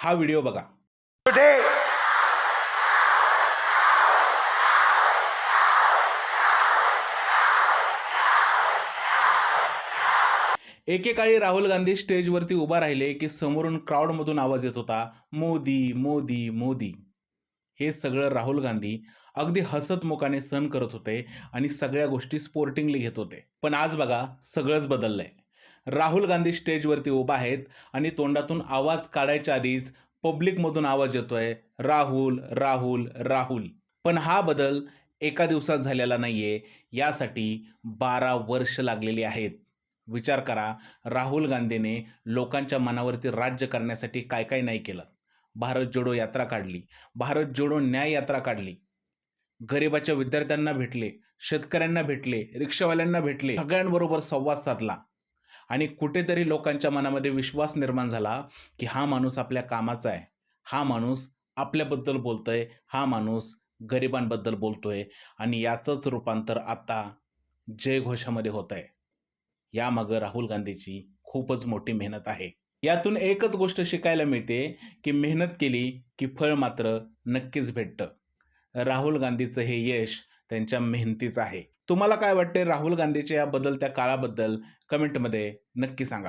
हा व्हिडिओ बघा. Today, एकेकाळी राहुल गांधी स्टेजवरती उभा राहिले की समोरून क्राऊडमधून आवाज येत होता, मोदी मोदी मोदी. हे सगळं राहुल गांधी अगदी हसतमुखाने सहन करत होते आणि सगळ्या गोष्टी स्पोर्टिंगली घेत होते. पण आज बघा, सगळंच बदललंय. राहुल गांधी स्टेजवरती उभा आहेत आणि तोंडातून आवाज काढायच्या आधीच पब्लिकमधून आवाज येतोय, राहुल राहुल राहुल. पण हा बदल एका दिवसात झालेला नाहीये. यासाठी 12 वर्ष लागलेली आहेत. विचार करा, राहुल गांधीने लोकांच्या मनावरती राज्य करण्यासाठी काय काय नाही केलं. भारत जोडो यात्रा काढली, भारत जोडो न्याय यात्रा काढली, गरिबाच्या विद्यार्थ्यांना भेटले, शेतकऱ्यांना भेटले, रिक्षावाल्यांना भेटले, सगळ्यांबरोबर संवाद साधला आणि कुठेतरी लोकांच्या मनामध्ये विश्वास निर्माण झाला, की हा माणूस आपल्या कामाचा आहे. हा माणूस आपल्याबद्दल बोलतोय, हा माणूस गरिबांबद्दल बोलतोय आणि याचंच रूपांतर आता जयघोषामध्ये होतंय. यामागं राहुल गांधीची खूपच मोठी मेहनत आहे. यातून एकच गोष्ट शिकायला मिळते, की मेहनत केली, की फळ मात्र नक्कीच भेटतं. राहुल गांधीचं हे यश त्यांच्या मेहनतीचं आहे. तुम्हाला काय वाटते राहुल गांधीच्या या बदलत्या काळाबद्दल? कमेंटमध्ये नक्की सांगा.